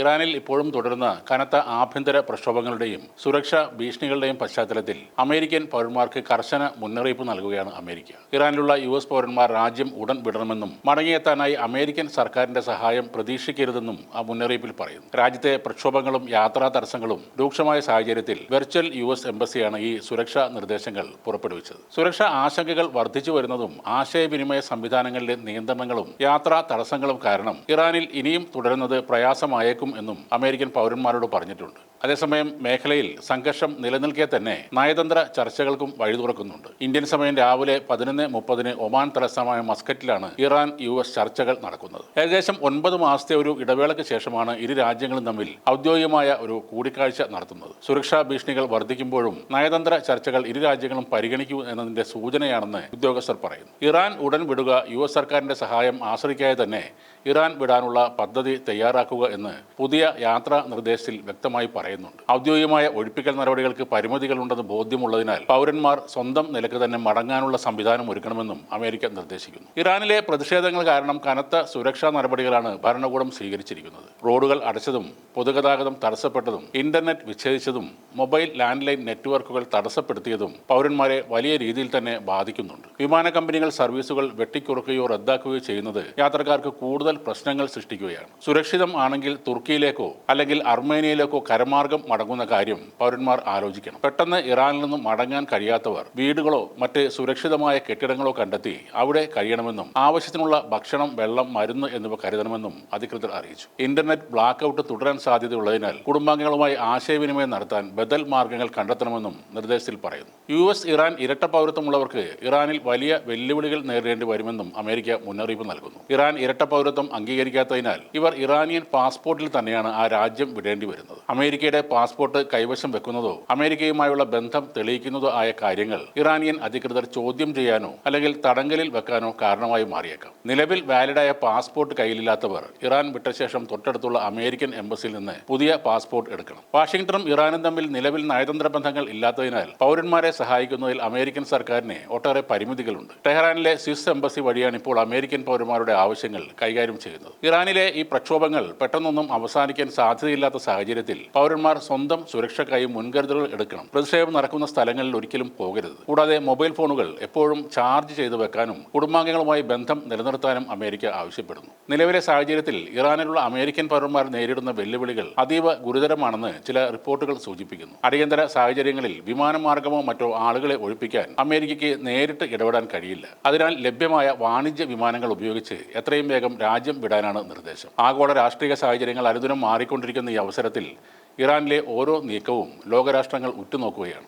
ഇറാനിൽ ഇപ്പോഴും തുടരുന്ന കനത്ത ആഭ്യന്തര പ്രക്ഷോഭങ്ങളുടെയും സുരക്ഷാ ഭീഷണികളുടെയും പശ്ചാത്തലത്തിൽ അമേരിക്കൻ പൗരന്മാർക്ക് കർശന മുന്നറിയിപ്പ് നൽകുകയാണ് അമേരിക്ക. ഇറാനിലുള്ള US പൗരന്മാർ രാജ്യം ഉടൻ വിടണമെന്നും മടങ്ങിയെത്താനായി അമേരിക്കൻ സർക്കാരിന്റെ സഹായം പ്രതീക്ഷിക്കരുതെന്നും ആ മുന്നറിയിപ്പിൽ പറയുന്നു. രാജ്യത്തെ പ്രക്ഷോഭങ്ങളും യാത്രാ തടസ്സങ്ങളും രൂക്ഷമായ സാഹചര്യത്തിൽ വെർച്വൽ US എംബസിയാണ് ഈ സുരക്ഷാ നിർദ്ദേശങ്ങൾ പുറപ്പെടുവിച്ചത്. സുരക്ഷാ ആശങ്കകൾ വർദ്ധിച്ചു വരുന്നതും ആശയവിനിമയ സംവിധാനങ്ങളിലെ നിയന്ത്രണങ്ങളും യാത്രാ തടസ്സങ്ങളും കാരണം ഇറാനിൽ ഇനിയും തുടരുന്നത് പ്രയാസമായേക്കും എന്നും അമേരിക്കൻ പൗരന്മാരോട് പറഞ്ഞിട്ടുണ്ട്. അതേസമയം മേഖലയിൽ സംഘർഷം നിലനിൽക്കെ തന്നെ നയതന്ത്ര ചർച്ചകൾക്കും വഴി തുറക്കുന്നുണ്ട്. ഇന്ത്യൻ സമയം രാവിലെ 11:30 ഒമാൻ തലസ്ഥാനമായ മസ്കറ്റിലാണ് ഇറാൻ US ചർച്ചകൾ നടക്കുന്നത്. ഏകദേശം 9 മാസത്തെ ഒരു ഇടവേളയ്ക്ക് ശേഷമാണ് ഇരു രാജ്യങ്ങളും തമ്മിൽ ഔദ്യോഗികമായ ഒരു കൂടിക്കാഴ്ച നടത്തുന്നത്. സുരക്ഷാ ഭീഷണികൾ വർദ്ധിക്കുമ്പോഴും നയതന്ത്ര ചർച്ചകൾ ഇരു രാജ്യങ്ങളും പരിഗണിക്കൂ എന്നതിന്റെ സൂചനയാണെന്ന് ഉദ്യോഗസ്ഥർ പറയുന്നു. ഇറാൻ ഉടൻ വിടുക, US സർക്കാരിന്റെ സഹായം ആശ്രയിക്കാതെ തന്നെ ഇറാൻ വിടാനുള്ള പദ്ധതി തയ്യാറാക്കുക എന്ന് പുതിയ യാത്രാ നിർദ്ദേശത്തിൽ വ്യക്തമായി പറയുന്നുണ്ട്. ഔദ്യോഗികമായ ഒഴിപ്പിക്കൽ നടപടികൾക്ക് പരിമിതികളുണ്ടെന്ന് ബോധ്യമുള്ളതിനാൽ പൗരന്മാർ സ്വന്തം നിലക്ക് തന്നെ മടങ്ങാനുള്ള സംവിധാനം ഒരുക്കണമെന്നും അമേരിക്ക നിർദ്ദേശിക്കുന്നു. ഇറാനിലെ പ്രതിഷേധങ്ങൾ കാരണം കനത്ത സുരക്ഷാ നടപടികളാണ് ഭരണകൂടം സ്വീകരിച്ചിരിക്കുന്നത്. റോഡുകൾ അടച്ചതും പൊതുഗതാഗതം തടസ്സപ്പെട്ടതും ഇന്റർനെറ്റ് വിച്ഛേദിച്ചതും മൊബൈൽ ലാൻഡ് ലൈൻ നെറ്റ്വർക്കുകൾ തടസ്സപ്പെടുത്തിയതും പൗരന്മാരെ വലിയ രീതിയിൽ തന്നെ ബാധിക്കുന്നുണ്ട്. വിമാന കമ്പനികൾ സർവീസുകൾ വെട്ടിക്കുറക്കുകയോ റദ്ദാക്കുകയോ ചെയ്യുന്നത് യാത്രക്കാർക്ക് കൂടുതൽ പ്രശ്നങ്ങൾ സൃഷ്ടിക്കുകയാണ്. സുരക്ഷിതം ആണെങ്കിൽ തുർക്കിയിലേക്കോ അല്ലെങ്കിൽ അർമേനിയയിലേക്കോ കരമാർഗം മടങ്ങുന്ന കാര്യം പൗരന്മാർ ആലോചിക്കണം. പെട്ടെന്ന് ഇറാനിൽ നിന്നും മടങ്ങാൻ കഴിയാത്തവർ വീടുകളോ മറ്റ് സുരക്ഷിതമായ കെട്ടിടങ്ങളോ കണ്ടെത്തി അവിടെ കഴിയണമെന്നും ആവശ്യത്തിനുള്ള ഭക്ഷണം, വെള്ളം, മരുന്ന് എന്നിവ കരുതണമെന്നും അധികൃതർ അറിയിച്ചു. ഇന്റർനെറ്റ് ബ്ലാക്ക് ഔട്ട് തുടരാൻ സാധ്യതയുള്ളതിനാൽ കുടുംബാംഗങ്ങളുമായി ആശയവിനിമയം നടത്താൻ ബദൽ മാർഗങ്ങൾ കണ്ടെത്തണമെന്നും നിർദ്ദേശത്തിൽ പറയുന്നു. US ഇറാൻ ഇരട്ട പൗരത്വമുള്ളവർക്ക് ഇറാനിൽ വലിയ വെല്ലുവിളികൾ നേരിടേണ്ടി വരുമെന്നും അമേരിക്ക മുന്നറിയിപ്പ് നൽകുന്നു. ഇറാൻ ഇരട്ട പൗരത്വം അംഗീകരിക്കാത്തതിനാൽ ഇവർ ഇറാനിയൻ പാസ്പോർട്ടിൽ തന്നെയാണ് ആ രാജ്യം വിടേണ്ടി വരുന്നത്. അമേരിക്കയുടെ പാസ്പോർട്ട് കൈവശം വെക്കുന്നതോ അമേരിക്കയുമായുള്ള ബന്ധം തെളിയിക്കുന്നതോ ആയ കാര്യങ്ങൾ ഇറാനിയൻ അധികൃതർ ചോദ്യം ചെയ്യാനോ അല്ലെങ്കിൽ തടങ്കലിൽ വെക്കാനോ കാരണമായി മാറിയേക്കാം. നിലവിൽ വാലിഡായ പാസ്പോർട്ട് കയ്യിലില്ലാത്തവർ ഇറാൻ വിട്ട ശേഷം തൊട്ടടുത്തുള്ള അമേരിക്കൻ എംബസിയിൽ നിന്ന് പുതിയ പാസ്പോർട്ട് എടുക്കണം. വാഷിംഗ്ടണും ഇറാനും തമ്മിൽ നിലവിൽ നയതന്ത്ര ബന്ധങ്ങൾ ഇല്ലാത്തതിനാൽ പൗരന്മാരെ സഹായിക്കുന്നതിൽ അമേരിക്കൻ സർക്കാരിന് ഒട്ടേറെ പരിമിതികളുണ്ട്. ടെഹ്റാനിലെ സ്വിസ് എംബസി വഴിയാണ് ഇപ്പോൾ അമേരിക്കൻ പൗരന്മാരുടെ ആവശ്യങ്ങൾ കൈകാര്യം ചെയ്യുന്നത്. ഇറാനിലെ ഈ പ്രക്ഷോഭങ്ങൾ പെട്ടെന്നൊന്നും അവസാനിക്കാൻ സാധ്യതയില്ലാത്ത സാഹചര്യത്തിൽ പൗരന്മാർ സ്വന്തം സുരക്ഷയ്ക്കായി മുൻകരുതലുകൾ എടുക്കണം. പ്രതിഷേധം നടക്കുന്ന സ്ഥലങ്ങളിൽ ഒരിക്കലും പോകരുത്. കൂടാതെ മൊബൈൽ ഫോണുകൾ എപ്പോഴും ചാർജ് ചെയ്തു വെക്കാനും കുടുംബാംഗങ്ങളുമായി ബന്ധം നിലനിർത്താനും അമേരിക്ക ആവശ്യപ്പെടുന്നു. നിലവിലെ സാഹചര്യത്തിൽ ഇറാനിലുള്ള അമേരിക്കൻ പൗരന്മാർ നേരിടുന്ന വെല്ലുവിളികൾ അതീവ ഗുരുതരമാണെന്ന് ചില റിപ്പോർട്ടുകൾ സൂചിപ്പിക്കുന്നു. അടിയന്തര സാഹചര്യങ്ങളിൽ വിമാനമാർഗമോ മറ്റോ ആളുകളെ ഒഴിപ്പിക്കാൻ അമേരിക്കയ്ക്ക് നേരിട്ട് ഇടപെടാൻ കഴിയില്ല. അതിനാൽ ലഭ്യമായ വാണിജ്യ വിമാനങ്ങൾ ഉപയോഗിച്ച് എത്രയും വേഗം രാജ്യം വിടാനാണ് നിർദ്ദേശം. ആഗോള രാഷ്ട്രീയ സാഹചര്യങ്ങൾ അനുദിനം മാറിക്കൊണ്ടിരിക്കുന്ന ഈ അവസരത്തിൽ ഇറാനിലെ ഓരോ നീക്കവും ലോകരാഷ്ട്രങ്ങൾ ഉറ്റുനോക്കുകയാണ്.